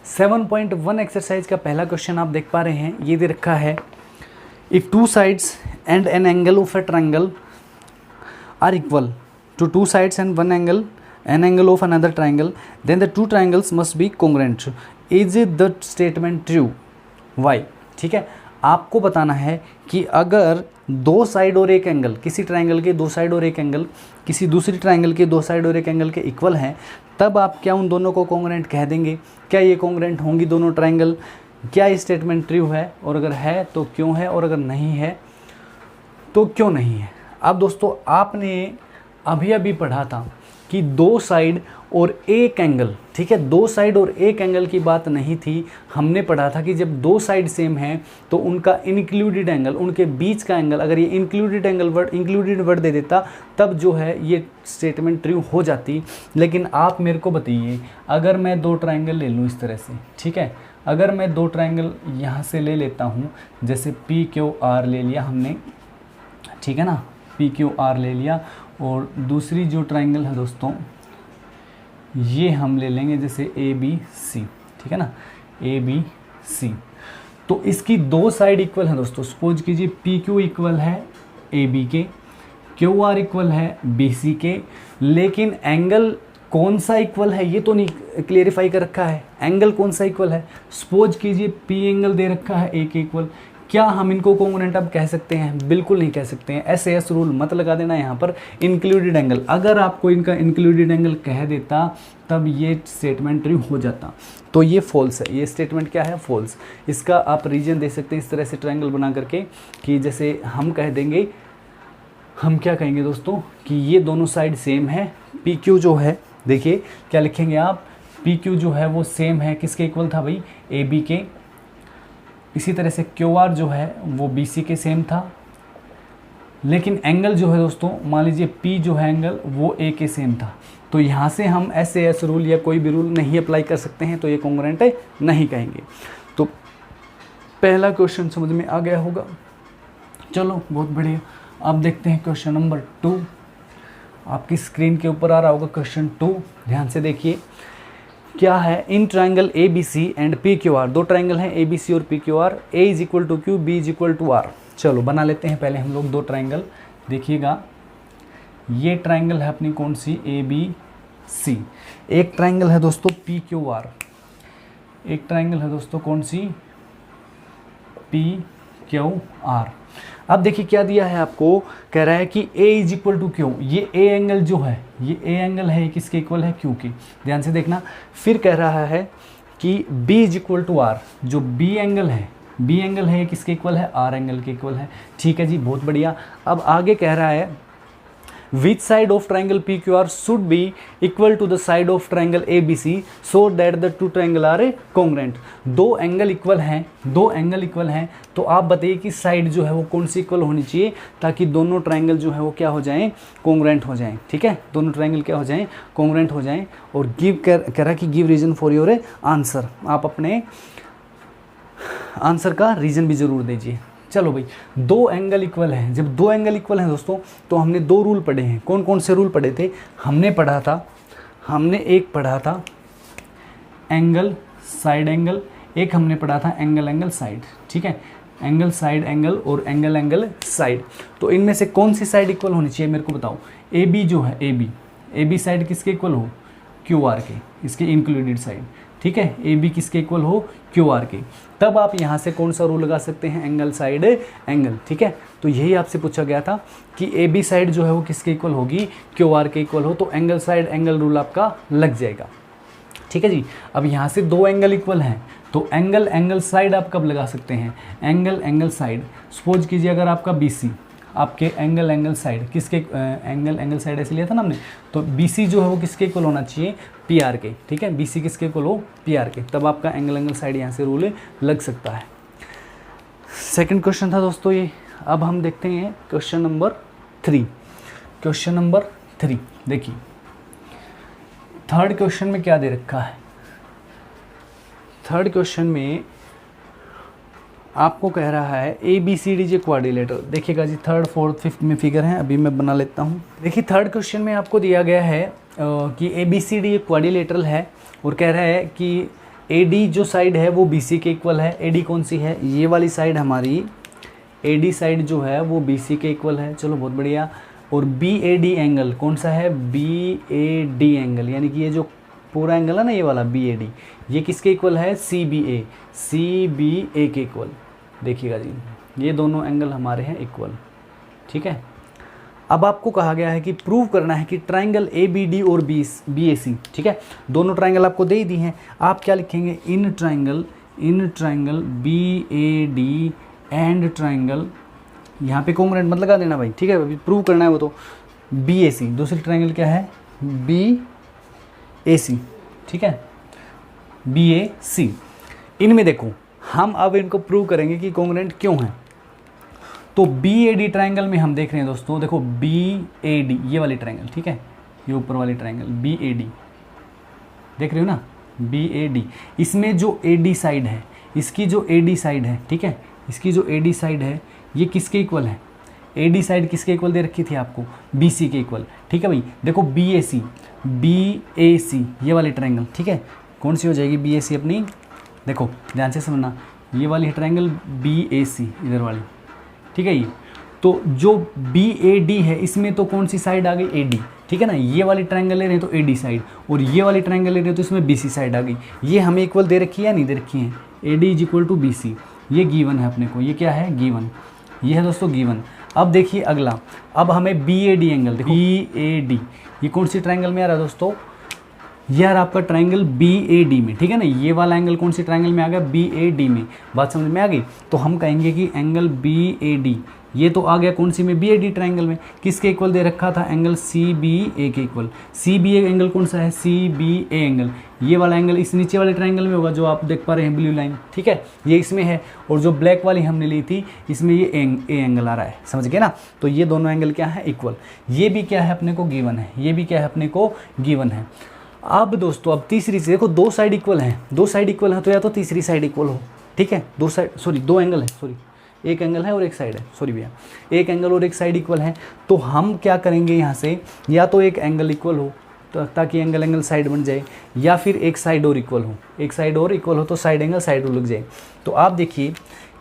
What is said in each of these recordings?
7.1 exercise का पहला question आप देख पा रहे हैं, ये दे रखा है if two sides and an angle of a triangle are equal to two sides and one angle an angle of another triangle then the two triangles must be congruent. Is it the statement true? Why? ठीक है, आपको बताना है कि अगर दो side और एक एंगल, किसी ट्रायंगल के दो साइड और एक एंगल किसी दूसरी ट्रायंगल के दो साइड और एक एंगल के इक्वल हैं, तब आप क्या उन दोनों को कॉन्ग्रुएंट कह देंगे? क्या ये कॉन्ग्रुएंट होंगी दोनों ट्रायंगल? क्या ये स्टेटमेंट ट्रू है? और अगर है तो क्यों है, और अगर नहीं है तो क्यों नहीं है? अब दोस्तों आपने अभी अभी पढ़ा था कि दो साइड और एक एंगल, ठीक है, दो साइड और एक एंगल की बात नहीं थी। हमने पढ़ा था कि जब दो साइड सेम हैं तो उनका इंक्लूडेड एंगल, उनके बीच का एंगल, अगर ये इंक्लूडेड वर्ड दे देता तब जो है ये स्टेटमेंट ट्रू हो जाती। लेकिन आप मेरे को बताइए, अगर मैं दो ट्रायंगल ले लूँ इस तरह से, ठीक है, अगर मैं दो ट्रायंगल यहाँ से ले लेता हूँ, जैसे पी क्यू आर ले लिया हमने, ठीक है ना, पी क्यू आर ले लिया, और दूसरी जो ट्रायंगल है दोस्तों ये हम ले लेंगे जैसे ए बी सी, ठीक है ना, ए बी सी। तो इसकी दो साइड इक्वल है दोस्तों। सपोज कीजिए पी क्यू इक्वल है ए बी के, क्यू आर इक्वल है बी सी के, लेकिन एंगल कौन सा इक्वल है ये तो नहीं क्लियरिफाई कर रखा है। एंगल कौन सा इक्वल है? सपोज कीजिए पी एंगल दे रखा है ए के इक्वल। क्या हम इनको कॉन्ग्रुएंट अब कह सकते हैं? बिल्कुल नहीं कह सकते हैं। SAS रूल मत लगा देना यहाँ पर। इंक्लूडेड एंगल, अगर आपको इनका इंक्लूडेड एंगल कह देता तब ये स्टेटमेंट ट्रू हो जाता। तो ये फॉल्स है, ये स्टेटमेंट क्या है? फॉल्स। इसका आप रीजन दे सकते हैं इस तरह से ट्रायंगल बना करके कि जैसे हम कह देंगे, हम क्या कहेंगे दोस्तों कि ये दोनों साइड सेम है। पी क्यू जो है, देखिए क्या लिखेंगे आप, पी क्यू जो है वो सेम है, किसके इक्वल था भाई? ए बी के। इसी तरह से क्यू आर जो है वो बी सी के सेम था, लेकिन एंगल जो है दोस्तों, मान लीजिए पी जो है एंगल वो ए के सेम था। तो यहाँ से हम SAS रूल या कोई भी रूल नहीं अप्लाई कर सकते हैं, तो ये कॉन्ग्रुएंट नहीं कहेंगे। तो पहला क्वेश्चन समझ में आ गया होगा। चलो बहुत बढ़िया, अब देखते हैं क्वेश्चन नंबर 2। आपकी स्क्रीन के ऊपर आ रहा होगा क्वेश्चन 2, ध्यान से देखिए क्या है। In triangle A B C and P Q R, दो ट्रायंगल हैं ए बी सी और P Q R, A is equal to Q, B is equal to R. चलो बना लेते हैं पहले हम लोग दो ट्रायंगल। देखिएगा ये ट्रायंगल है अपनी कौन सी? ए बी सी। एक ट्रायंगल है दोस्तों पी क्यू आर, एक ट्रायंगल है दोस्तों कौन सी? P Q are. अब देखिए क्या दिया है आपको, कह रहा है कि A is equal to Q. ये A एंगल जो है, ये A एंगल है, किसके इक्वल है? Q के। ध्यान से देखना। फिर कह रहा है कि B is equal to R। जो B एंगल है, B एंगल है किसके इक्वल है? R एंगल के इक्वल है। ठीक है जी, बहुत बढ़िया। अब आगे कह रहा है which side of triangle PQR should be equal to the side of triangle ABC so that the two triangle are congruent। दो एंगल इक्वल हैं, दो एंगल इक्वल हैं, तो आप बताइए कि साइड जो है वो कौन सी इक्वल होनी चाहिए ताकि दोनों ट्रायंगल जो है वो क्या हो जाएं? कॉन्ग्रुएंट हो जाएं। ठीक है, दोनों ट्रायंगल क्या हो जाएं? कॉन्ग्रुएंट हो जाएं। और गिव कह रहा कि give reason for your answer. आप अपने आंसर का रीजन भी जरूर दीजिए। चलो भाई, दो एंगल इक्वल हैं। जब दो एंगल इक्वल हैं दोस्तों, तो हमने दो रूल पढ़े हैं। कौन कौन से रूल पढ़े थे? हमने एक पढ़ा था एंगल साइड एंगल, एक हमने पढ़ा था एंगल साइड। ठीक है, एंगल साइड एंगल और एंगल साइड। तो इनमें से कौन सी साइड इक्वल होनी चाहिए मेरे को बताओ? ए बी जो है, ए बी साइड किसके इक्वल हो? क्यू आर के, इसके इंक्लूडेड साइड। ठीक है, ए बी किसके इक्वल हो? क्यू आर के। तब आप यहाँ से कौन सा रूल लगा सकते हैं? Angle side angle. ठीक है, तो यही आपसे पूछा गया था कि ए बी साइड जो है वो किसके इक्वल होगी? क्यू आर के इक्वल हो, तो एंगल साइड एंगल रूल आपका लग जाएगा। ठीक है जी। अब यहाँ से दो एंगल इक्वल हैं, तो एंगल साइड आप कब लगा सकते हैं? Angle side. सपोज कीजिए अगर आपका बी सी, आपके एंगल साइड किसके? एंगल साइड ऐसे लिया था ना हमने, तो बी सी जो है वो किसके इक्वल होना चाहिए? पी आर के। ठीक है, बी सी किसके इक्वल हो? पी आर के। तब आपका एंगल साइड यहाँ से रूल लग सकता है। सेकंड क्वेश्चन था दोस्तों ये। अब हम देखते हैं क्वेश्चन नंबर 3। क्वेश्चन नंबर 3 देखिए, थर्ड क्वेश्चन में क्या दे रखा है? थर्ड क्वेश्चन में आपको कह रहा है ए बी सी डी जे क्वाड्रिलेटर। देखिएगा जी, थर्ड फोर्थ फिफ्थ में फिगर है, अभी मैं बना लेता हूँ। देखिए थर्ड क्वेश्चन में आपको दिया गया है कि A B C D quadrilateral है, और कह रहा है कि AD जो साइड है वो BC के इक्वल है। AD कौन सी है, ये वाली साइड हमारी AD साइड जो है वो BC के इक्वल है। चलो बहुत बढ़िया। और BAD एंगल कौन सा है, BAD एंगल, यानी कि ये जो पूरा एंगल है ना ये वाला BAD, ये किसके इक्वल है, CBA के इक्वल। देखिएगा जी, ये दोनों एंगल हमारे हैं इक्वल, ठीक है। अब आपको कहा गया है कि प्रूव करना है कि ट्राइंगल ABD और BAC, ठीक है, दोनों ट्राइंगल आपको दे ही दी हैं। आप क्या लिखेंगे, in triangle BAD and triangle, यहाँ पे कॉन्ग्रुएंट मत लगा देना भाई, ठीक है, अभी प्रूव करना है वो तो। BAC, दूसरी ट्राइंगल क्या है, BAC, ठीक है, BAC। इनमें देखो हम अब इनको प्रूव करेंगे कि कॉन्ग्रुएंट क्यों है। तो BAD ट्राइंगल में हम देख रहे हैं दोस्तों, देखो BAD ये वाली ट्राइंगल, ठीक है, ये ऊपर वाली ट्राइंगल BAD देख रहे हो ना, BAD, इसमें जो AD साइड है, इसकी जो AD साइड है, ठीक है, इसकी जो AD साइड है ये किसके इक्वल है, AD साइड किसके इक्वल दे रखी थी आपको, BC के इक्वल, ठीक है भाई। देखो BAC ये वाली ट्राइंगल, ठीक है, कौन सी हो जाएगी BAC अपनी, देखो ध्यान से समझना, ये वाली ट्राइंगल BAC इधर वाली, ठीक है। ये तो जो BAD है इसमें तो कौन सी साइड आ गई, AD, ठीक है ना। ये वाली ट्राइंगल ले रहे हैं तो AD साइड, और ये वाली ट्राइंगल ले रहे हैं तो इसमें BC साइड आ गई। ये हमें इक्वल दे रखी है या नहीं दे रखी है, AD is equal to BC, ये गिवन है अपने को, ये क्या है, गिवन, ये है दोस्तों गिवन। अब देखिए अगला, अब हमें BAD एंगल, देखो BAD ये कौन सी ट्राइंगल में आ रहा है दोस्तों, यार आपका ट्राइंगल BAD में, ठीक है ना। ये वाला एंगल कौन सी ट्राइंगल में आ गया, BAD में, बात समझ में आ गई। तो हम कहेंगे कि एंगल BAD ये तो आ गया कौन सी में, BAD ट्राइंगल में, किसके इक्वल दे रखा था, एंगल CBA के इक्वल। CBA एंगल कौन सा है, CBA एंगल, ये वाला एंगल इस नीचे वाले ट्राइंगल में होगा जो आप देख पा रहे हैं ब्लू लाइन, ठीक है, ये इसमें है। और जो ब्लैक वाली हमने ली थी इसमें ये A एंगल आ रहा है, समझ गए ना। तो ये दोनों एंगल क्या है, इक्वल। ये भी क्या है अपने को गिवन है, ये भी क्या है अपने को गिवन है। अब दोस्तों अब तीसरी से देखो, दो साइड इक्वल हैं, दो साइड इक्वल है तो या तो तीसरी साइड इक्वल हो, ठीक है, दो साइड सॉरी दो एंगल है, सॉरी एक एंगल है और एक साइड है, सॉरी भैया, एक एंगल और एक साइड इक्वल है। तो हम क्या करेंगे यहाँ से, या तो एक एंगल इक्वल हो ताकि एंगल साइड बन जाए, या फिर एक साइड और इक्वल हो, एक साइड और इक्वल हो तो साइड एंगल साइड और लग जाए। तो आप देखिए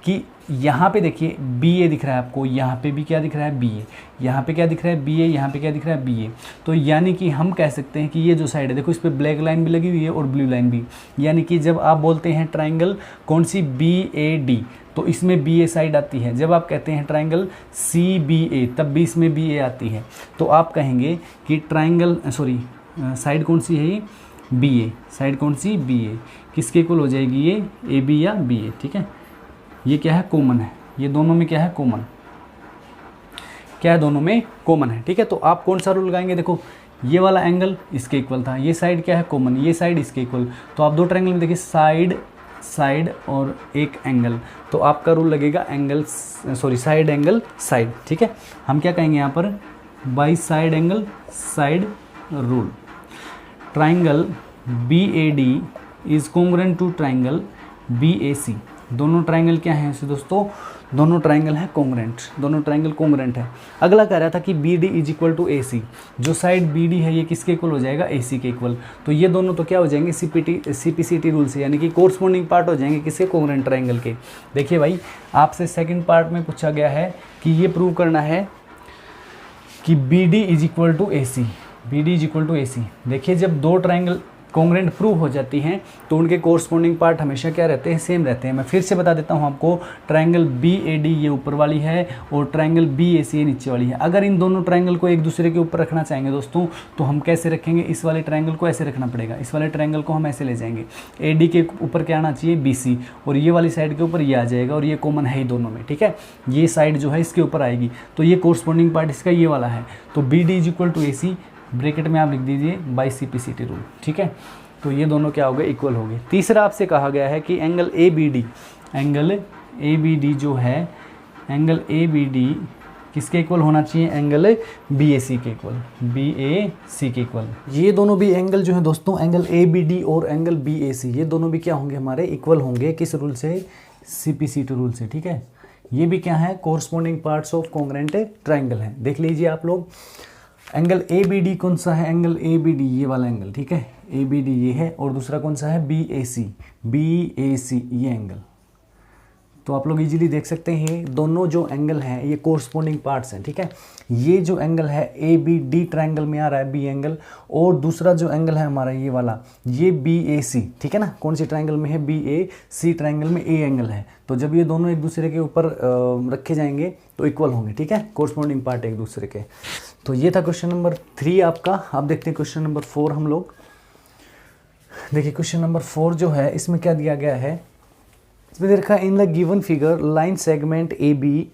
कि यहाँ पे देखिए BA दिख रहा है आपको, यहाँ पे भी क्या दिख रहा है, BA, यहाँ पे क्या दिख रहा है, BA, यहाँ पे क्या दिख रहा है, BA। तो यानी कि हम कह सकते हैं कि ये जो साइड है, देखो इस पर ब्लैक लाइन भी लगी हुई है और ब्लू लाइन भी, यानी कि जब आप बोलते हैं ट्राइंगल कौन सी, BAD, तो इसमें BA साइड आती है। जब आप कहते हैं ट्राइंगल CBA तब भी इसमें BA आती है। तो आप कहेंगे कि ट्राइंगल सॉरी साइड कौन सी है, ये BA, साइड कौन सी, BA, किसके इक्वल हो जाएगी ये, AB या BA, ठीक है। ये क्या है, कॉमन है, ये दोनों में क्या है, कॉमन, क्या है, दोनों में कॉमन है, ठीक है। तो आप कौन सा रूल लगाएंगे, देखो ये वाला एंगल इसके इक्वल था, ये साइड क्या है, कॉमन, ये साइड इसके इक्वल। तो आप दो ट्रायंगल में देखिए साइड साइड और एक एंगल, तो आपका रूल लगेगा angle sorry side angle side, ठीक है। हम क्या कहेंगे यहाँ पर, by side angle side rule. Triangle BAD is congruent to triangle BAC। दोनों ट्राइंगल क्या हैं ऐसे दोस्तों, दोनों ट्राइंगल हैं कॉन्ग्रुएंट, दोनों ट्राइंगल कॉन्ग्रुएंट है। अगला कह रहा था कि BD is equal to AC, जो साइड BD है ये किसके इक्वल हो जाएगा, AC के इक्वल। तो ये दोनों तो क्या हो जाएंगे, CPCT रूल से, यानी कि कोरस्पोंडिंग पार्ट हो जाएंगे किसके, कॉन्ग्रुएंट ट्राइंगल के। देखिए भाई आपसे सेकंड पार्ट में पूछा गया है कि ये प्रूव करना है कि BD is equal to AC, BD is equal to AC। देखिए जब दो ट्राइंगल कॉन्ग्रुएंट प्रूव हो जाती हैं तो उनके कोरस्पोंडिंग पार्ट हमेशा क्या रहते हैं, सेम रहते हैं। मैं फिर से बता देता हूं आपको, ट्राइंगल BAD ये ऊपर वाली है और ट्राइंगल BAC ये नीचे वाली है। अगर इन दोनों ट्राइंगल को एक दूसरे के ऊपर रखना चाहेंगे दोस्तों तो हम कैसे रखेंगे, इस वाले ट्राइंगल को ऐसे रखना पड़ेगा, इस वाले ट्राइंगल को हम ऐसे ले जाएंगे, AD के ऊपर क्या आना चाहिए, BC, और ये वाली साइड के ऊपर ये आ जाएगा, और ये कॉमन है ही दोनों में, ठीक है। ये साइड जो है इसके ऊपर आएगी, तो ये कोरस्पोंडिंग पार्ट इसका ये वाला है। तो BD is equal to AC, bracket में आप लिख दीजिए बाई CPCT रूल, ठीक है। तो ये दोनों क्या हो गए, इक्वल हो गए। तीसरा आपसे कहा गया है कि एंगल ABD जो है, एंगल ABD किसके इक्वल होना चाहिए, एंगल BAC के इक्वल, BAC के इक्वल। ये दोनों भी एंगल जो है दोस्तों, एंगल ABD और एंगल BAC, ये दोनों भी क्या होंगे हमारे, इक्वल होंगे। किस रूल से, CPCT रूल से, ठीक है। ये भी क्या है, corresponding parts of congruent triangle है। देख लीजिए आप लोग। एंगल ए बी डी कौन सा है, एंगल ए बी डी ये वाला एंगल, ठीक है, ए बी डी ये है, और दूसरा कौन सा है, बी ए सी ये एंगल। तो आप लोग इजीली देख सकते हैं दोनों जो एंगल हैं ये कोरस्पोंडिंग पार्ट्स हैं, ठीक है। ये जो एंगल है ए बी डी ट्रायंगल में आ रहा है बी एंगल, और दूसरा जो एंगल है हमारा ये वाला ये बी ए सी, ठीक है ना, कौन सी ट्रायंगल में है, बी ए सी ट्रायंगल में ए एंगल है। तो जब ये दोनों एक दूसरे के ऊपर रखे जाएंगे तो इक्वल होंगे, ठीक है, कोरस्पोंडिंग पार्ट एक दूसरे के। तो ये था क्वेश्चन नंबर 3 आपका। आप देखते हैं क्वेश्चन नंबर 4 हम लोग। देखिए क्वेश्चन नंबर 4 जो है इसमें क्या दिया गया है, इसमें देखा in the given figure line segment A B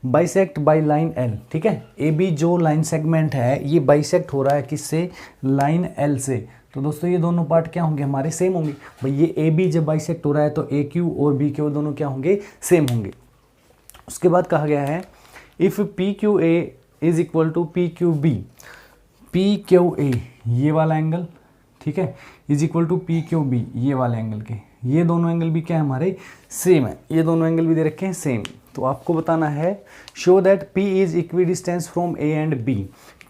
bisect by line L, ठीक है। ए बी जो लाइन सेगमेंट है ये बाइसेक्ट हो रहा है किससे, लाइन एल से। तो दोस्तों ये दोनों पार्ट क्या होंगे, हमारे सेम होंगे भाई। ये ए बी जब बाइसेक्ट हो रहा है तो ए क्यू और बी क्यू दोनों क्या होंगे, सेम होंगे। उसके बाद कहा गया है if P Q A is equal to P Q B, P Q A ये वाला एंगल, ठीक है, is equal to P Q B ये वाले एंगल के, ये दोनों एंगल भी क्या है हमारे सेम है, ये दोनों एंगल भी दे रखे हैं सेम। तो आपको बताना है show that P is equi distance from A and B।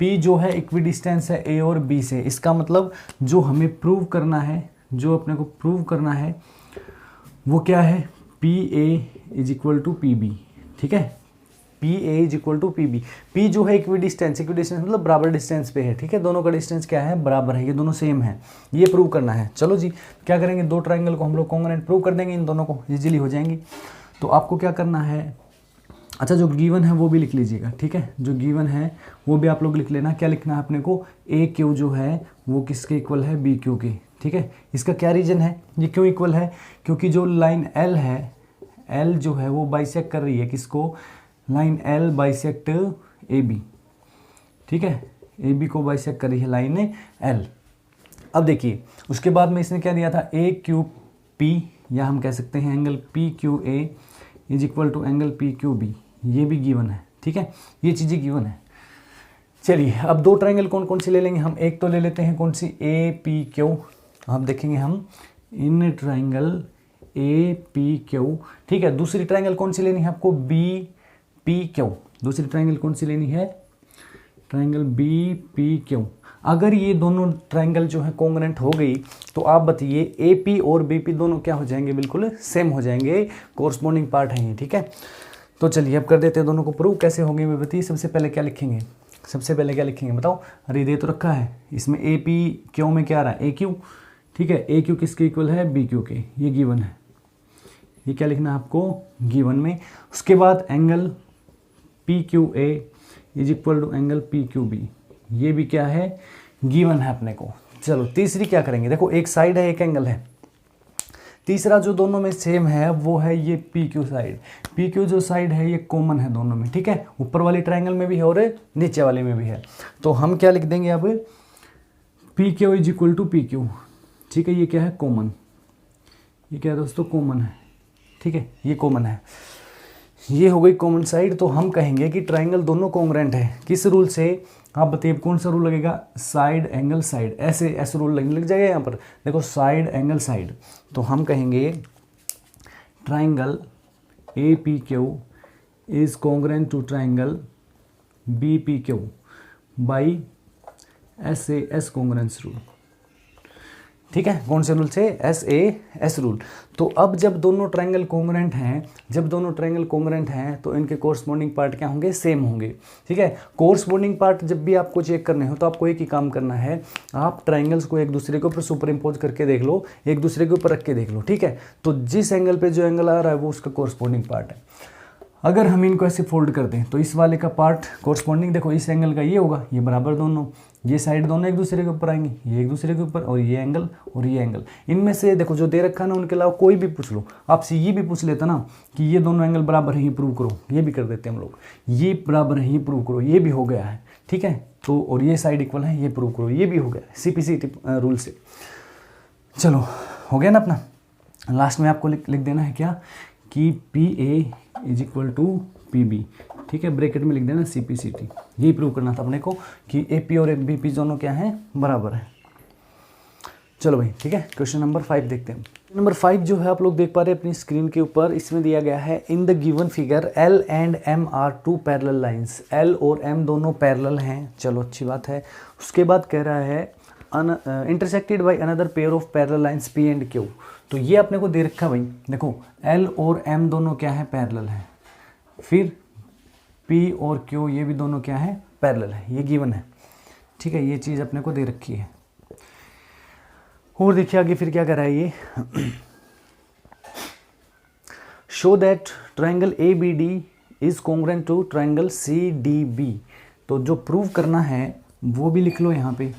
P जो है इक्वी डिस्टेंस है A और B से। इसका मतलब जो हमें प्रूव करना है, जो अपने को प्रूव करना है वो क्या है, PA is equal to PB, ठीक है, PA is equal to PB। P जो है इक्वी डिस्टेंस मतलब बराबर डिस्टेंस पे है, ठीक है, दोनों का डिस्टेंस क्या है, बराबर है, ये दोनों सेम है, ये प्रूव करना है। चलो जी क्या करेंगे, दो ट्रायंगल को हम लोग कॉन्ग्रुएंट प्रूव कर देंगे, इन दोनों को इजीली हो जाएंगी। तो आपको क्या करना है, अच्छा जो गिवन है वो भी लिख लीजिएगा, ठीक है, जो गिवन है वो भी आप लोग लिख लेना। क्या लिखना है अपने को, ए क्यू जो है वो किसके इक्वल है, बी क्यू के, ठीक है। इसका क्या रीजन है, ये क्यों इक्वल है, क्योंकि जो लाइन एल है, एल जो है वो बाइसेक्ट कर रही है किसको, line L bisect A B, ठीक है, ए बी को बाइसेक्ट कर रही है लाइन एल। अब देखिए उसके बाद में इसने क्या दिया था, ए क्यू पी, या हम कह सकते हैं angle P Q A is equal to angle P Q B, ये भी गिवन है, ठीक है, ये चीज़ें गिवन है। चलिए अब दो ट्रायंगल कौन कौन सी ले लेंगे हम, एक तो ले लेते हैं कौन सी, ए पी क्यू। आप देखेंगे हम इन ट्रायंगल ए पी क्यू, ठीक है। दूसरी ट्रायंगल कौन सी लेनी है आपको, बी पी क्यू। दूसरी ट्रायंगल कौन सी लेनी है, ट्रायंगल बी पी क्यू। अगर ये दोनों ट्रायंगल जो है कॉन्ग्रुएंट हो गई तो आप बताइए ए पी और बी पी दोनों क्या हो जाएंगे, बिल्कुल सेम हो जाएंगे, कोरस्पोंडिंग पार्ट है ये, ठीक है। तो चलिए अब कर देते हैं दोनों को प्रूव, कैसे होंगे मैं बताइए। सबसे पहले क्या लिखेंगे, सबसे पहले क्या लिखेंगे बताओ, अरे दे तो रखा है इसमें ए पी क्यू में क्या आ रहा है, ए क्यू, ठीक है, ए क्यू किसके इक्वल है, बी क्यू के, ये गिवन है, ये क्या लिखना है आपको गिवन में। उसके बाद angle P Q A is equal to angle P Q B, ये भी क्या है, गिवन है अपने को। चलो तीसरी क्या करेंगे, देखो एक साइड है एक एंगल है, तीसरा जो दोनों में सेम है वो है ये P Q side. P Q जो साइड है ये कॉमन है दोनों में, ठीक है, ऊपर वाली ट्रायंगल में भी है और नीचे वाले में भी है। तो हम क्या लिख देंगे अब, P Q is equal to P Q, ठीक है, ये क्या है कॉमन, ये क्या है दोस्तों कॉमन है, ठीक है, ये कॉमन है, ये हो गई कॉमन साइड। तो हम कहेंगे कि ट्रायंगल दोनों कॉन्ग्रुएंट है, किस रूल से, आप बताइए कौन सा रूल लगेगा, साइड एंगल साइड, ऐसे रूल लग जाएगा यहाँ पर, देखो साइड एंगल साइड। तो हम कहेंगे triangle A P Q is congruent to triangle B P Q by S congruence rule, ठीक है, कौन से रूल से, एस रूल। तो अब जब दोनों ट्रायंगल कॉन्ग्रुएंट हैं, जब दोनों ट्रायंगल कॉन्ग्रुएंट हैं तो इनके कोरस्पोंडिंग पार्ट क्या होंगे, सेम होंगे, ठीक है। कोरस्पोंडिंग पार्ट जब भी आपको चेक करने हो तो आपको एक ही काम करना है, आप ट्रायंगल्स को एक दूसरे के ऊपर सुपर इम्पोज करके देख लो, एक दूसरे के ऊपर रख के देख लो, ठीक है। तो जिस एंगल पे जो एंगल आ रहा है वो उसका कोरस्पोंडिंग पार्ट है। अगर हम इनको ऐसे फोल्ड कर दें तो इस वाले का पार्ट कोरस्पोंडिंग, देखो इस एंगल का ये होगा, ये बराबर दोनों, ये साइड दोनों एक दूसरे के ऊपर आएंगे, ये एक दूसरे के ऊपर, और ये एंगल और ये एंगल, इनमें से देखो जो दे रखा है ना उनके अलावा कोई भी पूछ लो, आपसे ये भी पूछ लेता ना कि ये दोनों एंगल बराबर है ये प्रूव करो, ये भी कर देते हैं हम लोग, ये बराबर है ये प्रूव करो, ये भी हो गया है, ठीक है। तो और ये साइड इक्वल है ये प्रूव करो, ये भी हो गया CPC रूल से। चलो हो गया ना अपना। लास्ट में आपको लिख देना है क्या, कि PA is equal to PB, ठीक है, ब्रैकेट में लिख देना CPCT। यही प्रूव करना था अपने को कि AP और BP दोनों क्या हैं, बराबर है। चलो भाई ठीक है, क्वेश्चन नंबर 5 देखते हैं। नंबर 5 जो है आप लोग देख पा रहे हैं अपनी स्क्रीन के ऊपर, इसमें दिया गया है in the given figure L and M are two parallel lines. L और M दोनों पैरेलल हैं, चलो अच्छी बात है। उसके बाद कह रहा है intersected by another pair of parallel lines P and Q। तो ये अपने को दे रखा भाई, देखो L और M दोनों क्या है, पैरेलल है, फिर P और Q ये भी दोनों क्या है, पैरेलल है, ये गिवन है, ठीक है, ये चीज़ अपने को दे रखी है। और देखिए आगे फिर क्या कर रहा है ये, show that triangle ABD is congruent to triangle CDB। तो जो प्रूव करना है वो भी लिख लो यहाँ पे,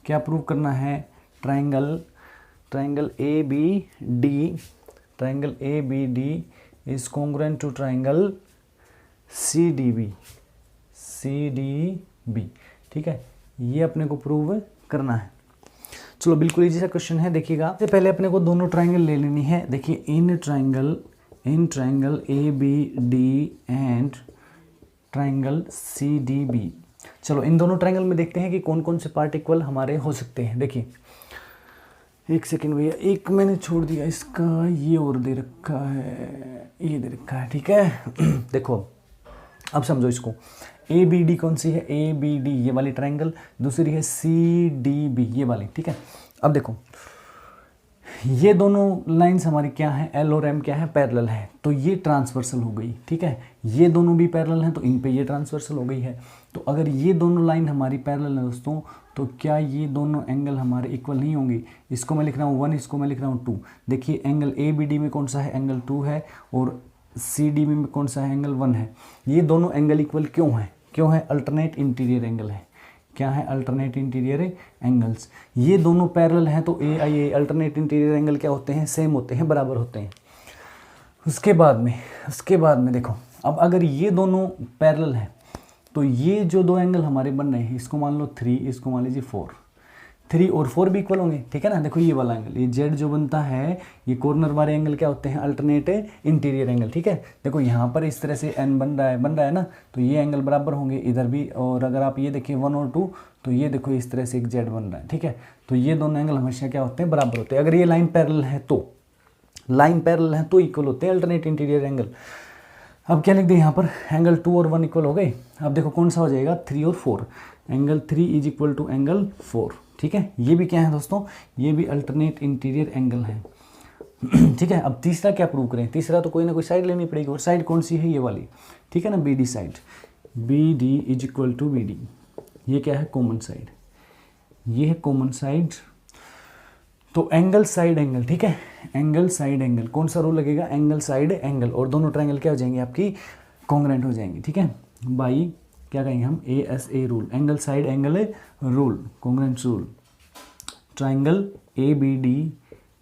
क्या प्रूव करना है, triangle ABD is congruent to triangle CDB, ठीक है, ये अपने को प्रूव करना है। चलो बिल्कुल इजी सा क्वेश्चन है, देखिएगा। सबसे पहले अपने को दोनों ट्रायंगल ले लेनी है। देखिए in triangle ABD and triangle CDB। चलो इन दोनों ट्रायंगल में देखते हैं कि कौन कौन से पार्ट इक्वल हमारे हो सकते हैं। देखिए एक सेकेंड भैया, एक मैंने छोड़ दिया इसका, ये और दे रखा है, ये दे रखा है, ठीक है। देखो अब समझो इसको, ABD कौन सी है, ABD ये वाली ट्रायंगल, दूसरी है CDB ये वाली, ठीक है। अब देखो ये दोनों लाइंस हमारी क्या है, L और M क्या है, पैरेलल है, तो ये ट्रांसवर्सल हो गई, ठीक है। ये दोनों भी पैरेलल हैं तो इन पे ये ट्रांसवर्सल हो गई है। तो अगर ये दोनों लाइन हमारी पैरेलल है दोस्तों, तो क्या ये दोनों एंगल हमारे इक्वल नहीं होंगे। इसको मैं लिख रहा हूँ 1, इसको मैं लिख रहा हूँ 2। देखिए एंगल ABD में कौन सा है, एंगल 2 है, और CDB में कौन सा है, एंगल 1 है। ये दोनों एंगल इक्वल क्यों है, अल्टरनेट इंटीरियर एंगल है। क्या है, अल्टरनेट इंटीरियर एंगल्स। ये दोनों पैरेलल हैं तो AIA अल्टरनेट इंटीरियर एंगल क्या होते हैं, सेम होते हैं, बराबर होते हैं। उसके बाद में देखो, अब अगर ये दोनों पैरेलल हैं तो ये जो दो एंगल हमारे बन रहे हैं, इसको मान लो 3, इसको मान लीजिए 4, 3 और 4 भी इक्वल होंगे, ठीक है ना। देखो ये वाला एंगल, ये जेड जो बनता है, ये कॉर्नर वाले एंगल क्या होते हैं, अल्टरनेट इंटीरियर एंगल, ठीक है। देखो यहाँ पर इस तरह से n बन रहा है ना, तो ये एंगल बराबर होंगे इधर भी। और अगर आप ये देखिए 1 और 2, तो ये देखो इस तरह से एक जेड बन रहा है, ठीक है। तो ये दोनों एंगल हमेशा क्या होते हैं, बराबर होते हैं। अगर ये लाइन पैरेलल है तो इक्वल होते हैं अल्टरनेट इंटीरियर एंगल। अब क्या लिख दें यहाँ पर, एंगल 2 और 1 इक्वल हो गए। अब देखो कौन सा हो जाएगा, 3 और 4, angle 3 is equal to angle 4, ठीक है। ये भी क्या है दोस्तों, ये भी अल्टरनेट इंटीरियर एंगल है, ठीक है। अब तीसरा क्या प्रूव करें, तीसरा तो कोई ना कोई साइड लेनी पड़ेगी, और साइड कौन सी है, ये वाली, ठीक है ना, BD side, BD is equal to BD। ये क्या है, कॉमन साइड, ये है कॉमन साइड। तो एंगल साइड एंगल, ठीक है, एंगल साइड एंगल, कौन सा रूल लगेगा, एंगल साइड एंगल, और दोनों ट्रायंगल क्या हो जाएंगे, आपकी कॉन्ग्रुएंट हो जाएंगे, ठीक है। बाई क्या कहेंगे हम, ASA rule, angle side angle rule, congruent rule. Triangle ABD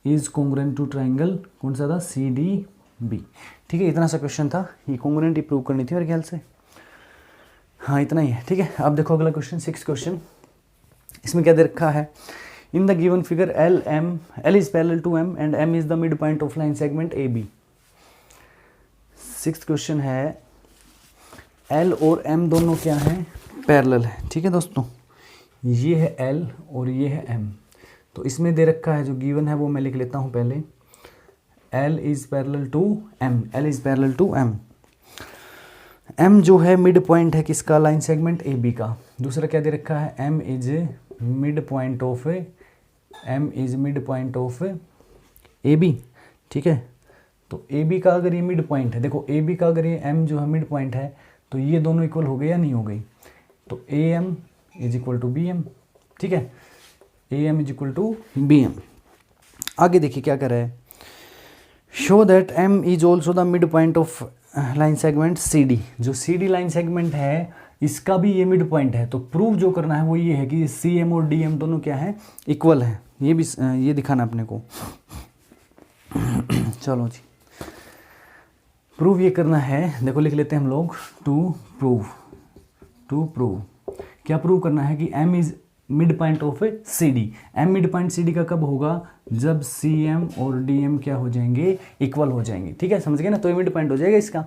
is congruent to triangle कौन सा था, CDB, ठीक है। इतना सा क्वेश्चन था, ये कॉन्ग्रुएंट प्रूव करनी थी मेरे ख्याल से, हाँ इतना ही है, ठीक है। अब देखो अगला क्वेश्चन, 6 क्वेश्चन, इसमें क्या दे रखा है, in the given figure L is parallel to M and M is the mid point of line segment AB। 6th question है, L और M दोनों क्या हैं, पैरेलल है, ठीक है दोस्तों। ये है L और ये है M। तो इसमें दे रखा है जो गिवन है वो मैं लिख लेता हूँ पहले, L is parallel to M, L is parallel to M। M जो है मिड पॉइंट है किसका, लाइन सेगमेंट AB का। दूसरा क्या दे रखा है, M is mid point of AB, ठीक है। तो AB का अगर ये मिड पॉइंट है, देखो AB का अगर ये M जो है मिड पॉइंट है, तो ये दोनों इक्वल हो गए या नहीं हो गई, तो AM is equal to BM, ठीक है, AM is equal to BM। आगे देखिए क्या कर रहा है, show that M is also the mid point of line segment CD। जो CD लाइन सेगमेंट है इसका भी ये मिड पॉइंट है। तो प्रूव जो करना है वो ये है कि CM और DM दोनों क्या है, इक्वल है। ये भी ये दिखाना अपने को। चलो जी, प्रूव ये करना है, देखो लिख लेते हैं हम लोग, टू प्रूव क्या प्रूव करना है कि M is mid point of CD। M mid point CD का कब होगा, जब CM और DM क्या हो जाएंगे, इक्वल हो जाएंगे, ठीक है, समझ गए ना। तो ये मिड पॉइंट हो जाएगा इसका।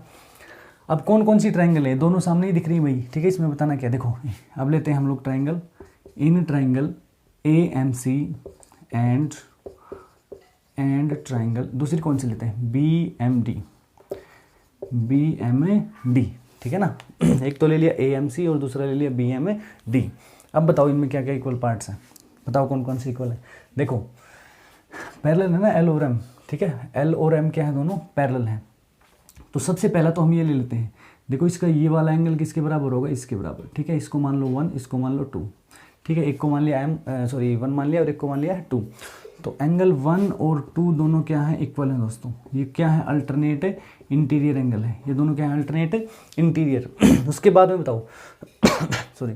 अब कौन कौन सी ट्रायंगल है, दोनों सामने ही दिख रही है भाई, ठीक है। इसमें बताना क्या, देखो अब लेते हैं हम लोग triangle, in triangle AMC and triangle, दूसरी कौन सी लेते हैं, बी एम डी, ठीक है ना। एक तो ले लिया ए एम सी और दूसरा ले लिया बी एम डी। अब बताओ इनमें क्या क्या इक्वल पार्ट्स हैं, बताओ कौन कौन से इक्वल है। देखो पैरेलल है ना एल और एम, ठीक है, एल और एम क्या है, दोनों पैरेलल हैं। तो सबसे पहला तो हम ये ले लेते हैं, देखो इसका ये वाला एंगल किसके बराबर होगा, इसके बराबर, ठीक है। इसको मान लो 1, इसको मान लो 2, ठीक है। एक को मान लिया 1 मान लिया और एक को मान लिया है 2। तो एंगल 1 और 2 दोनों क्या है, इक्वल है दोस्तों। ये क्या है, अल्टरनेट इंटीरियर एंगल है, ये दोनों क्या है, अल्टरनेट इंटीरियर। उसके बाद में बताओ सॉरी,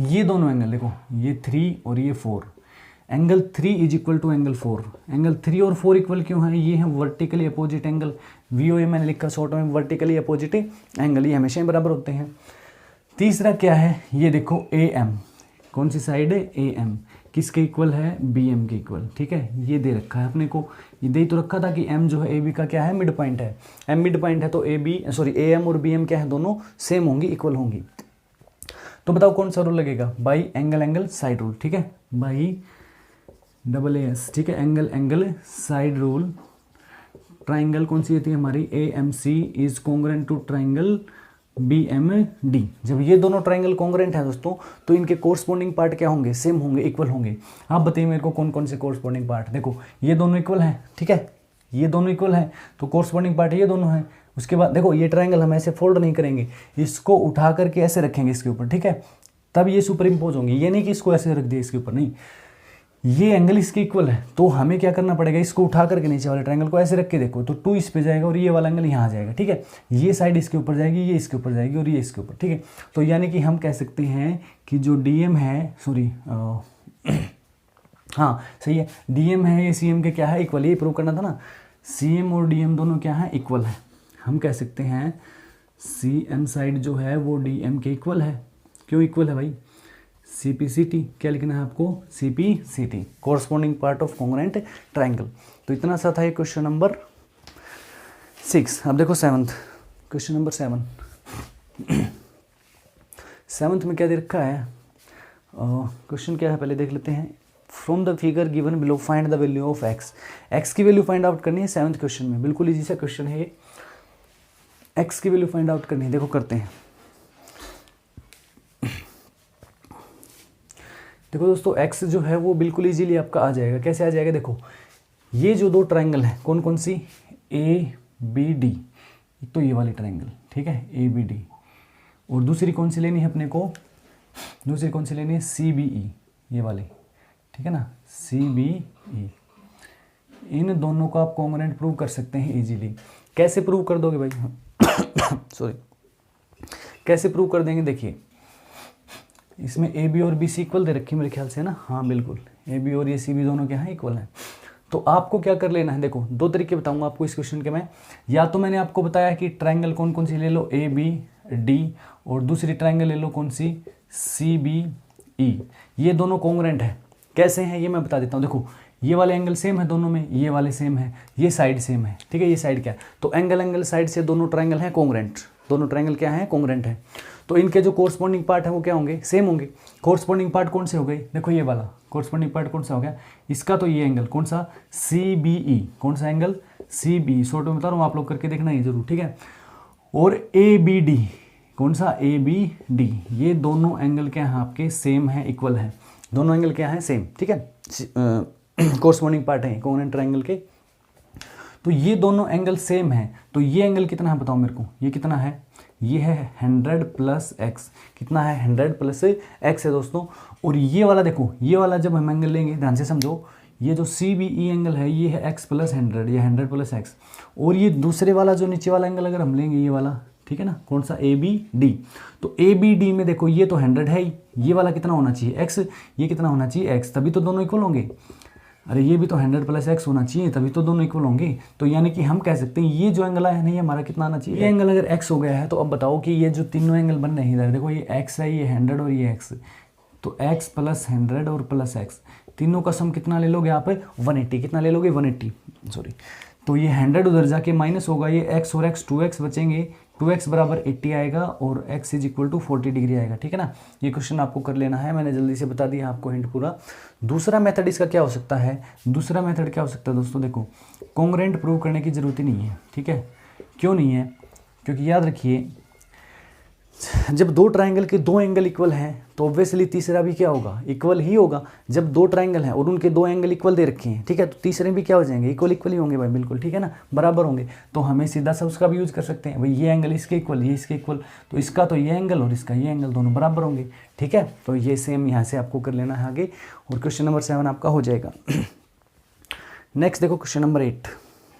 ये दोनों एंगल देखो, ये 3 और ये 4, angle 3 is equal to angle 4। Angle 3 और 4 इक्वल क्यों है, ये है वर्टिकली अपोजिट एंगल। VOA मैंने लिखा शॉर्ट में, वर्टिकली अपोजिट एंगल, ये हमेशा ही बराबर होते हैं। तीसरा क्या है, ये देखो AM, कौन सी साइड है, AM, किसके इक्वल है, BM के इक्वल, ठीक है। ये दे रखा है अपने को, ये दे तो रखा था कि M जो है AB का क्या है, मिड पॉइंट है। M मिड पॉइंट है तो AM और BM क्या है, दोनों सेम होंगी, इक्वल होंगी। तो बताओ कौन सा रूल लगेगा, बाई एंगल साइड रूल, ठीक है, बाई AAS, ठीक है, एंगल साइड रूल। ट्राइंगल कौन सी होती है हमारी, AMC is congruent to triangle BMD। जब ये दोनों ट्राइंगल कॉन्ग्रुएंट है दोस्तों, तो इनके कोरस्पॉन्डिंग पार्ट क्या होंगे, सेम होंगे, इक्वल होंगे। आप बताइए मेरे को कौन कौन से कोरस्पॉन्डिंग पार्ट, देखो ये दोनों इक्वल हैं, ठीक है, ये दोनों इक्वल हैं, तो कोरस्पॉन्डिंग पार्ट ये दोनों हैं। उसके बाद देखो ये ट्राइंगल हम ऐसे फोल्ड नहीं करेंगे, इसको उठा करके ऐसे रखेंगे इसके ऊपर, ठीक है, तब ये सुपर इम्पोज होंगे। ये नहीं कि इसको ऐसे रख दिया इसके ऊपर, नहीं, ये एंगल इसके इक्वल है, तो हमें क्या करना पड़ेगा, इसको उठा करके नीचे वाले ट्रायंगल को ऐसे रख के देखो, तो 2 इस पे जाएगा और ये वाला एंगल यहाँ आ जाएगा, ठीक है। ये साइड इसके ऊपर जाएगी, ये इसके ऊपर जाएगी और ये इसके ऊपर, ठीक है। तो यानी कि हम कह सकते हैं कि जो DM है, सॉरी हाँ सही है, DM है ये CM के क्या है, इक्वल। ये प्रूव करना था ना, CM और DM दोनों क्या है, इक्वल है। हम कह सकते हैं CM साइड जो है वो DM के इक्वल है। क्यों इक्वल है भाई, CPCT, क्या लिखना है आपको, CPCT, corresponding part of congruent triangle. तो इतना सा था ये क्वेश्चन नंबर 6। अब देखो 7th क्वेश्चन नंबर 7th में क्या दे रखा है, क्वेश्चन क्या है पहले देख लेते हैं। From the figure given below find the value of x की वैल्यू फाइंड आउट करनी है 7th क्वेश्चन में। बिल्कुल इजी सा क्वेश्चन है ये, x की वैल्यू फाइंड आउट करनी है। देखो करते हैं, देखो दोस्तों x जो है वो बिल्कुल इजीली आपका आ जाएगा। कैसे आ जाएगा, देखो ये जो 2 ट्रायंगल हैं, कौन कौन सी, ABD, तो ये वाली ट्रायंगल, ठीक है, ABD, और दूसरी कौन सी लेनी है अपने को, दूसरी कौन सी लेनी है, CBE, ये वाली, ठीक है ना, CBE। इन दोनों को आप कॉन्ग्रुएंट प्रूव कर सकते हैं इजीली। कैसे प्रूव कर दोगे भाई सॉरी, कैसे प्रूव कर देंगे, देखिए इसमें AB और BC इक्वल दे रखी मेरे ख्याल से ना, हाँ बिल्कुल, AB और ये CB दोनों क्या है, इक्वल हैं। तो आपको क्या कर लेना है, देखो 2 तरीके बताऊंगा आपको इस क्वेश्चन के मैं। या तो मैंने आपको बताया कि ट्रायंगल कौन कौन सी ले लो, ABD, और दूसरी ट्रायंगल ले लो कौन सी, CBE। ये दोनों कॉन्ग्रुएंट है। कैसे हैं ये मैं बता देता हूँ। देखो ये वाले एंगल सेम है दोनों में, ये वाले सेम है, ये साइड सेम है, ठीक है। ये साइड क्या है, तो एंगल साइड से दोनों ट्रायंगल हैं कॉन्ग्रुएंट, दोनों ट्रायंगल क्या है, कॉन्ग्रुएंट है। तो इनके जो कोरस्पॉन्डिंग पार्ट है वो क्या होंगे, सेम होंगे। कोरस्पॉन्डिंग पार्ट कौन से हो गए, देखो ये वाला कोरस्पॉन्डिंग पार्ट कौन सा हो गया, इसका तो ये एंगल कौन सा, CBE, कौन सा एंगल, CBE, शॉर्ट में बता रहा हूँ, आप लोग करके देखना ही जरूर, ठीक है। और ABD, कौन सा, ABD, ये दोनों एंगल क्या है आपके, सेम है, इक्वल है, दोनों एंगल क्या है, सेम, ठीक है, कोरस्पॉन्डिंग पार्ट है कॉन्ग्रुएंट ट्रायंगल के। तो ये दोनों एंगल सेम है, तो ये एंगल कितना है बताओ मेरे को, ये कितना है, ये है 100 + x, कितना है, 100 + x है दोस्तों। और ये वाला देखो, ये वाला जब हम एंगल लेंगे, ध्यान से समझो, ये जो CBE एंगल है ये है x + 100, ये 100 + x। और ये दूसरे वाला जो नीचे वाला एंगल अगर हम लेंगे, ये वाला, ठीक है ना, कौन सा, ABD। तो ABD में देखो ये तो 100 है ही, ये वाला कितना होना चाहिए, x, ये कितना होना चाहिए, x, तभी तो दोनों इक्वल होंगे। अरे ये भी तो 100 + x होना चाहिए, तभी तो दोनों इक्वल होंगे। तो यानी कि हम कह सकते हैं ये जो एंगल है नहीं, हमारा कितना आना चाहिए, ये एंगल अगर x हो गया है, तो अब बताओ कि ये जो तीनों एंगल बन रहे हैं इधर, देखो ये x है, ये 100 और ये x, तो x + 100 और + x, तीनों का सम कितना ले लोगे आप, 180, कितना ले लोगे, 180, सॉरी। तो ये 100 उधर जाके माइनस होगा, ये x और x 2x बचेंगे, 2x बराबर 80 आएगा और x is equal to 40 degree आएगा, ठीक है ना। ये क्वेश्चन आपको कर लेना है, मैंने जल्दी से बता दिया आपको हिंट पूरा। दूसरा मेथड इसका क्या हो सकता है, दूसरा मेथड क्या हो सकता है दोस्तों, देखो कॉन्ग्रुएंट प्रूव करने की ज़रूरत ही नहीं है, ठीक है। क्यों नहीं है, क्योंकि याद रखिए जब दो ट्राइंगल के दो एंगल इक्वल हैं तो ऑब्वियसली तीसरा भी क्या होगा, इक्वल ही होगा। जब दो ट्राइंगल हैं और उनके दो एंगल इक्वल दे रखे हैं, ठीक है, तो तीसरे भी क्या हो जाएंगे, इक्वल ही होंगे भाई, बिल्कुल ठीक है ना, बराबर होंगे। तो हमें सीधा सा उसका भी यूज़ कर सकते हैं भाई, ये एंगल इसके इक्वल, ये इसके इक्वल, तो इसका तो ये एंगल और इसका ये एंगल दोनों बराबर होंगे, ठीक है। तो ये सेम यहाँ से आपको कर लेना है आगे, और क्वेश्चन नंबर 7 आपका हो जाएगा। नेक्स्ट देखो क्वेश्चन नंबर 8।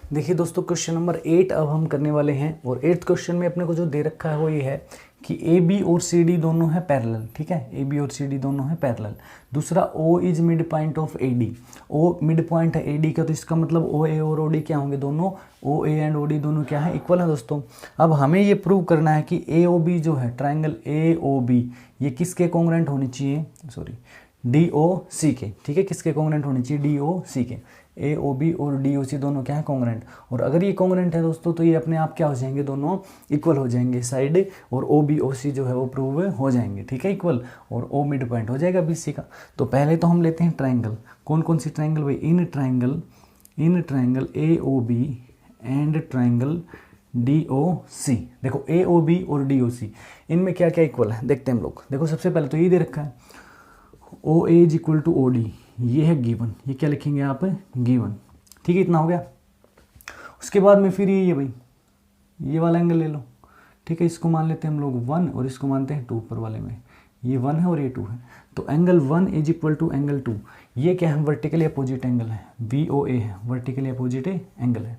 देखिए दोस्तों क्वेश्चन नंबर 8 अब हम करने वाले हैं, और 8th क्वेश्चन में अपने को जो दे रखा है वो ये है कि ए बी और सी डी दोनों है पैरेलल, ठीक है, ए बी और सी डी दोनों है पैरेलल। दूसरा O is mid point of A D, O mid point है ए डी का, तो इसका मतलब ओ ए और ओ डी क्या होंगे, दोनों ओ ए एंड ओ डी दोनों क्या है, इक्वल है दोस्तों। अब हमें ये प्रूव करना है कि ए ओ बी जो है, ट्राइंगल ए ओ बी, ये किसके कॉन्ग्रुएंट होनी चाहिए, सॉरी डी ओ सी के, ठीक है, किसके कॉन्ग्रुएंट होनी चाहिए, डी ओ सी के। ए ओ बी और डी ओ सी दोनों क्या है, कॉन्ग्रुएंट। और अगर ये कॉन्ग्रुएंट है दोस्तों तो ये अपने आप क्या हो जाएंगे, दोनों इक्वल हो जाएंगे साइड, और ओ बी ओ सी जो है वो प्रूव हो जाएंगे, ठीक है, इक्वल, और ओ मिड पॉइंट हो जाएगा बी सी का। तो पहले तो हम लेते हैं ट्राइंगल, कौन कौन सी ट्राइंगल भाई, in triangle A O B and triangle D O C. देखो ए ओ बी और डी ओ सी इनमें क्या क्या इक्वल है देखते हैं हम लोग। देखो सबसे पहले तो ये दे रखा है O A is equal to O D, ये है गिवन, ये क्या लिखेंगे आप, गिवन, ठीक है, इतना हो गया। उसके बाद में फिर ये भाई ये वाला एंगल ले लो, ठीक है, इसको मान लेते हैं हम लोग 1 और इसको मानते हैं 2, ऊपर वाले में ये 1 है और ये 2 है, तो angle 1 is equal to angle 2, ये क्या है, वर्टिकली अपोजिट एंगल है, वी ओ ए है, वर्टिकली अपोजिट एंगल है,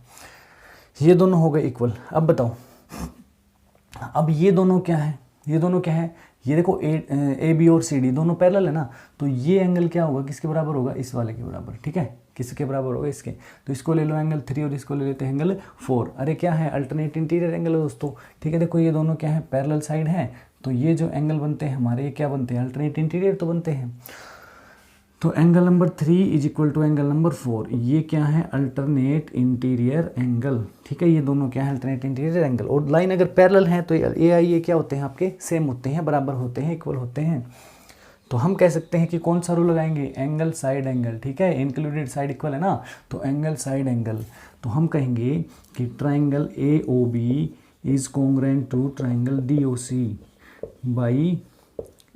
ये दोनों हो गए इक्वल। अब बताओ, अब ये दोनों क्या है, ये दोनों क्या है, ये देखो ए बी और सी डी दोनों पैरेलल है ना, तो ये एंगल क्या होगा, किसके बराबर होगा, इस वाले के बराबर, ठीक है, किसके बराबर होगा, इसके। तो इसको ले लो एंगल 3 और इसको ले लेते हैं एंगल 4। अरे क्या है, अल्टरनेट इंटीरियर एंगल है दोस्तों, ठीक है। देखो ये दोनों क्या है, पैरेलल साइड है, तो ये जो एंगल बनते हैं हमारे, ये क्या बनते हैं, अल्टरनेट इंटीरियर तो बनते हैं। तो angle number 3 is equal to angle number 4, ये क्या है, अल्टरनेट इंटीरियर एंगल, ठीक है, ये दोनों क्या है, अल्टरनेट इंटीरियर एंगल। और लाइन अगर पैरेलल है तो ए आई ये क्या होते हैं आपके, सेम होते हैं, बराबर होते हैं, इक्वल होते हैं। तो हम कह सकते हैं कि कौन सा रूल लगाएंगे, एंगल साइड एंगल, ठीक है, इंक्लूडेड साइड इक्वल है ना, तो एंगल साइड एंगल। तो हम कहेंगे कि triangle A O B is congruent to triangle D O C by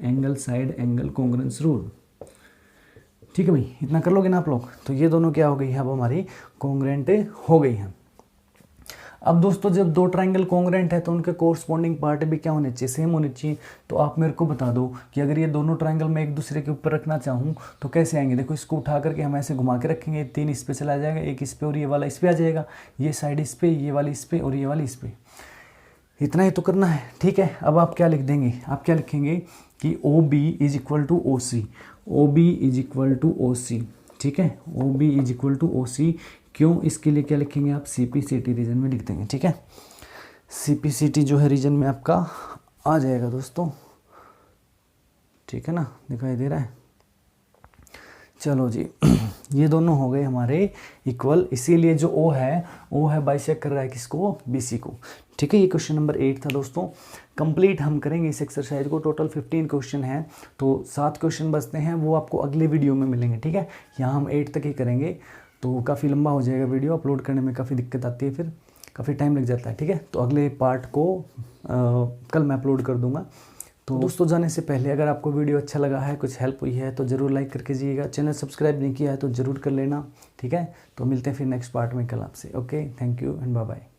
angle side angle congruence rule, ठीक है भाई, इतना कर लोगे ना आप लोग। तो ये दोनों क्या हो गई है, अब हमारी कॉन्ग्रुएंट हो गई हैं। अब दोस्तों जब दो ट्राइंगल कॉन्ग्रुएंट है तो उनके कोरस्पॉन्डिंग पार्ट भी क्या होने चाहिए, सेम होने चाहिए। तो आप मेरे को बता दो कि अगर ये दोनों ट्राइंगल मैं एक दूसरे के ऊपर रखना चाहूँ तो कैसे आएंगे। देखो इसको उठा करके हम ऐसे घुमा के रखेंगे, 3 इस पे चला जाएगा, एक इस पे और ये वाला इस पे आ जाएगा, ये साइड इस पे, ये वाली इस पे और ये वाली इस पे, इतना ही तो करना है, ठीक है। अब आप क्या लिख देंगे, आप क्या लिखेंगे कि O B is equal to O C, O B is equal to O C, ठीक है, O B is equal to O C. क्यों, इसके लिए क्या लिखेंगे आप, C P C T reason में लिख देंगे, ठीक है, सी पी सी टी जो है रीजन में आपका आ जाएगा दोस्तों, ठीक है ना, दिखाई दे रहा है। चलो जी ये दोनों हो गए हमारे इक्वल, इसीलिए जो ओ है बाइसेक्ट कर रहा है किसको, बीसी को, ठीक है। ये क्वेश्चन नंबर 8 था दोस्तों। कंप्लीट हम करेंगे इस एक्सरसाइज को, टोटल 15 क्वेश्चन हैं, तो 7 क्वेश्चन बचते हैं, वो आपको अगले वीडियो में मिलेंगे, ठीक है। यहाँ हम 8 तक ही करेंगे, तो काफ़ी लंबा हो जाएगा वीडियो, अपलोड करने में काफ़ी दिक्कत आती है, फिर काफ़ी टाइम लग जाता है, ठीक है। तो अगले पार्ट को कल मैं अपलोड कर दूँगा। तो दोस्तों जाने से पहले अगर आपको वीडियो अच्छा लगा है, कुछ हेल्प हुई है तो ज़रूर लाइक करके जाइएगा, चैनल सब्सक्राइब नहीं किया है तो ज़रूर कर लेना, ठीक है। तो मिलते हैं फिर नेक्स्ट पार्ट में कल आपसे, okay, thank you and bye bye.